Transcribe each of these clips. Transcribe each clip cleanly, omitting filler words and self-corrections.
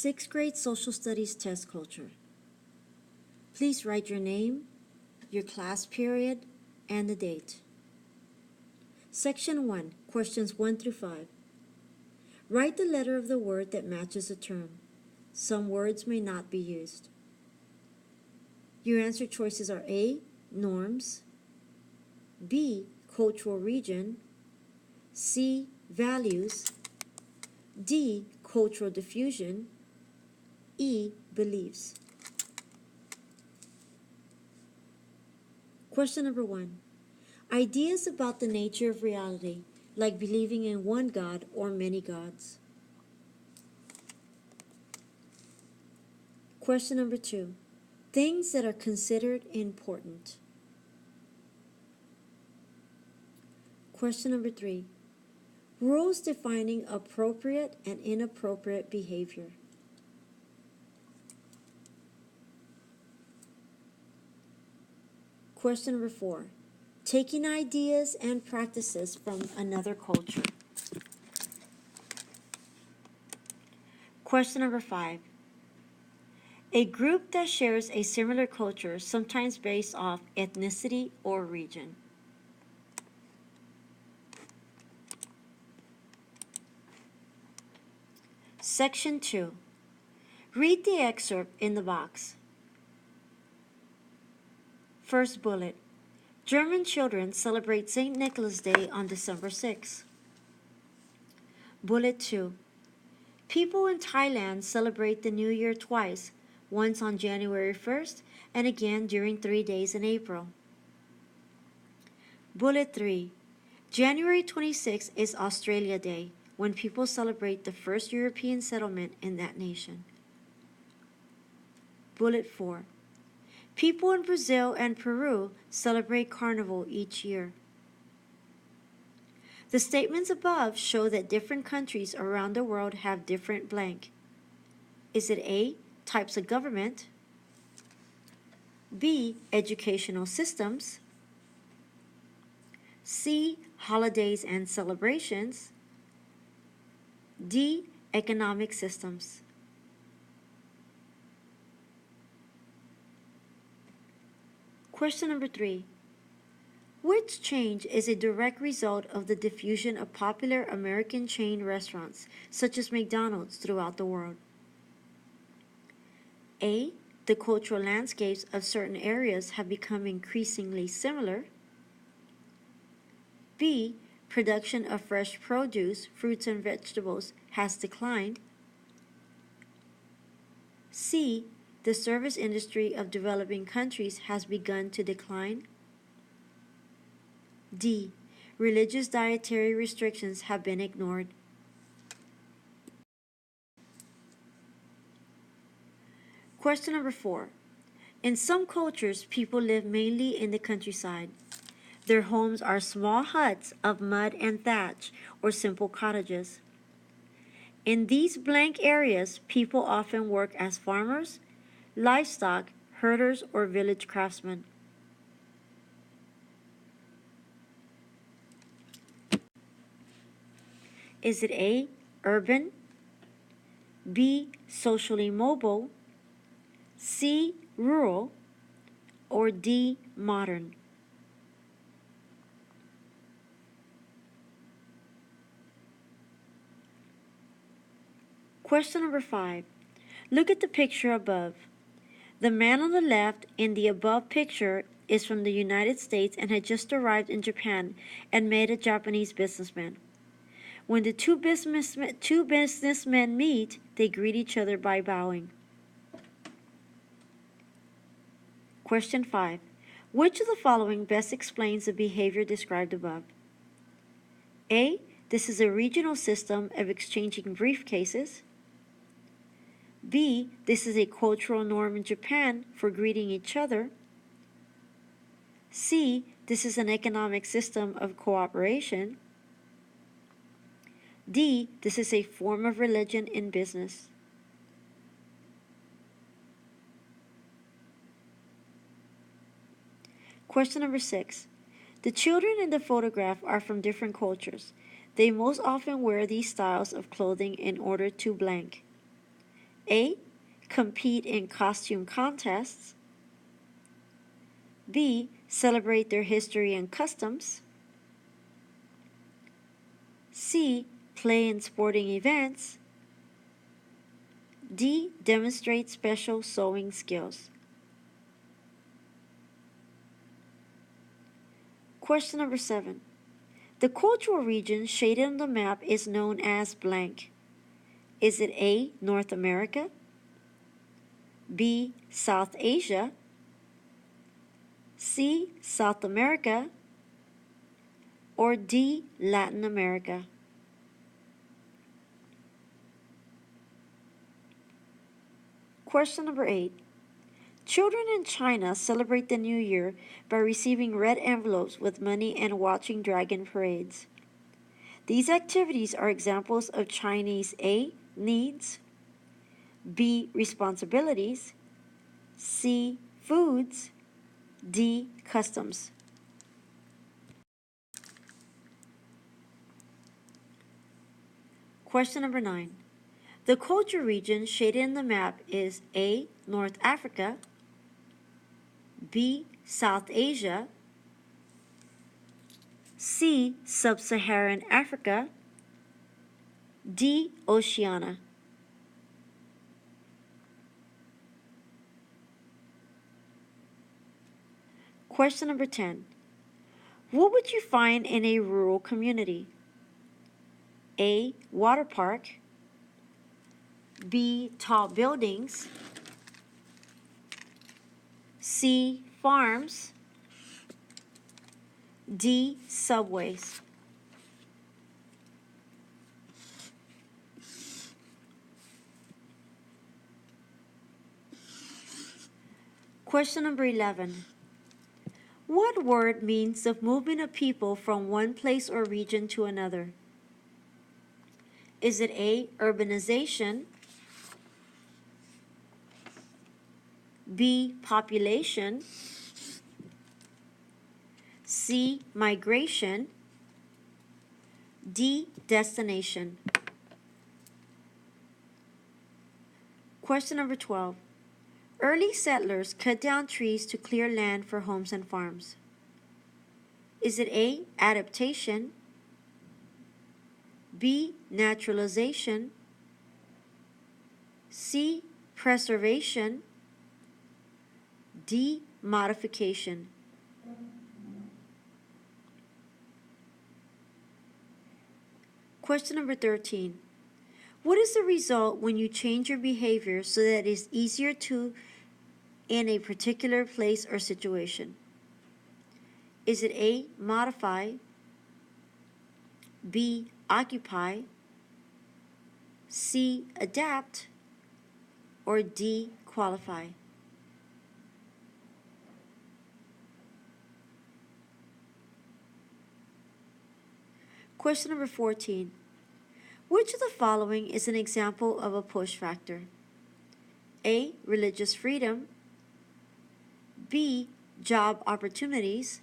Sixth grade social studies test culture. Please write your name, your class period, and the date. Section 1, questions 1 through 5. Write the letter of the word that matches a term. Some words may not be used. Your answer choices are A, norms, B, cultural region, C, values, D, cultural diffusion, E, beliefs. Question number 1. Ideas about the nature of reality, like believing in one God or many gods. Question number 2. Things that are considered important. Question number 3. Rules defining appropriate and inappropriate behavior. Question number 4. Taking ideas and practices from another culture. Question number 5. A group that shares a similar culture, sometimes based off ethnicity or region. Section 2. Read the excerpt in the box. First bullet. German children celebrate St. Nicholas Day on December 6. Bullet 2. People in Thailand celebrate the New Year twice, once on January 1st and again during 3 days in April. Bullet 3. January 26 is Australia Day, when people celebrate the first European settlement in that nation. Bullet 4. People in Brazil and Peru celebrate Carnival each year. The statements above show that different countries around the world have different blank. Is it A, types of government, B, educational systems, C, holidays and celebrations, D, economic systems? Question number 3. Which change is a direct result of the diffusion of popular American chain restaurants, such as McDonald's, throughout the world? A. The cultural landscapes of certain areas have become increasingly similar. B. Production of fresh produce, fruits and vegetables has declined. C. The service industry of developing countries has begun to decline. D. Religious dietary restrictions have been ignored. Question number 4. In some cultures, people live mainly in the countryside. Their homes are small huts of mud and thatch or simple cottages. In these blank areas, people often work as farmers, livestock, herders, or village craftsmen. Is it A, urban, B, socially mobile, C, rural, or D, modern? Question number 5. Look at the picture above. The man on the left in the above picture is from the United States and had just arrived in Japan and met a Japanese businessman. When the two businessmen meet, they greet each other by bowing. Question 5. Which of the following best explains the behavior described above? A. This is a regional system of exchanging briefcases. B. This is a cultural norm in Japan for greeting each other. C. This is an economic system of cooperation. D. This is a form of religion in business. Question number 6. The children in the photograph are from different cultures. They most often wear these styles of clothing in order to blank. A. Compete in costume contests. B. Celebrate their history and customs. C. Play in sporting events. D. Demonstrate special sewing skills. Question number 7. The cultural region shaded on the map is known as blank. Is it A. North America? B. South Asia? C. South America? Or D. Latin America? Question number 8. Children in China celebrate the New Year by receiving red envelopes with money and watching dragon parades. These activities are examples of Chinese A. Needs, B. Responsibilities, C. Foods, D. Customs. Question number 9. The culture region shaded in the map is A. North Africa, B. South Asia, C. Sub-Saharan Africa, D. Oceania. Question number 10. What would you find in a rural community? A. Water park, B. Tall buildings, C. Farms, D. Subways. Question number 11. What word means the movement of people from one place or region to another? Is it A. Urbanization, B. Population, C. Migration, D. Destination. Question number 12. Early settlers cut down trees to clear land for homes and farms. Is it A. Adaptation, B. Naturalization, C. Preservation, D. Modification. Question number 13. What is the result when you change your behavior so that it is easier to in a particular place or situation? Is it A. Modify, B. Occupy, C. Adapt, or D. Qualify? Question number 14. Which of the following is an example of a push factor? A. Religious freedom, B. Job opportunities,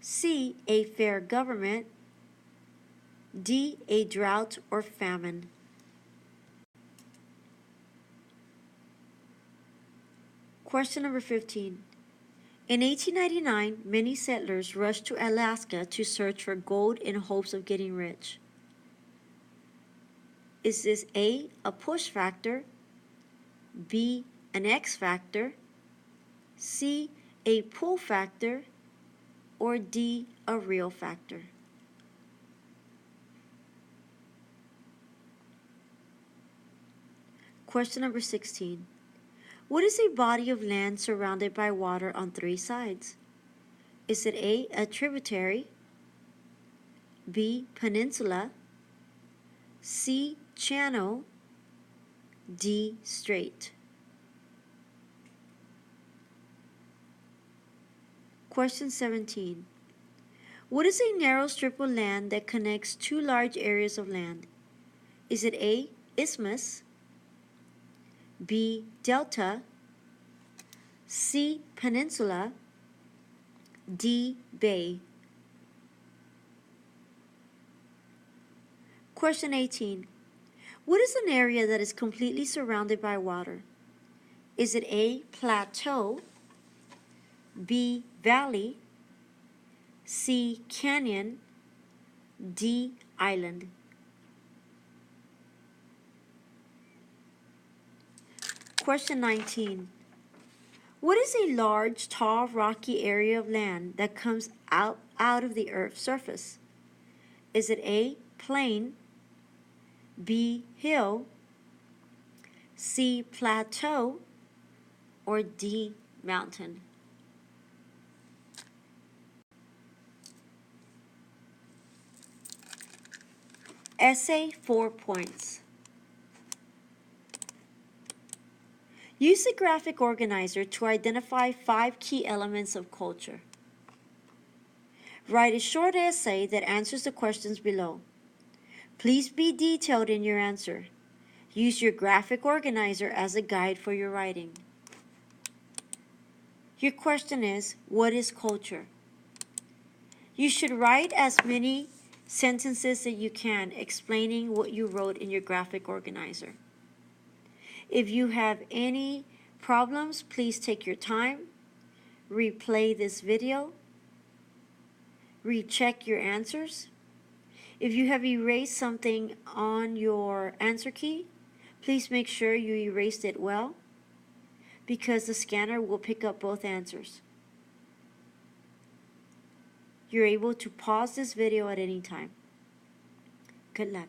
C. A fair government, D. A drought or famine. Question number 15. In 1899, many settlers rushed to Alaska to search for gold in hopes of getting rich. Is this A. a push factor, B. an X factor, C. a pull factor, or D. a real factor? Question number 16. What is a body of land surrounded by water on three sides? Is it A. a tributary, B. peninsula, C. channel, D. strait? Question 17. What is a narrow strip of land that connects two large areas of land? Is it A. isthmus, B. delta, C. peninsula, D. bay? Question 18. What is an area that is completely surrounded by water? Is it A, plateau, B, valley, C, canyon, D, island? Question 19. What is a large, tall, rocky area of land that comes out of the Earth's surface? Is it A, plain, B, hill, C, plateau, or D, mountain? Essay 4 points. Use the graphic organizer to identify 5 key elements of culture. Write a short essay that answers the questions below. Please be detailed in your answer. Use your graphic organizer as a guide for your writing. Your question is, what is culture? You should write as many sentences that you can explaining what you wrote in your graphic organizer. If you have any problems, please take your time, replay this video, recheck your answers. If you have erased something on your answer key, please make sure you erased it well, because the scanner will pick up both answers. You're able to pause this video at any time. Good luck.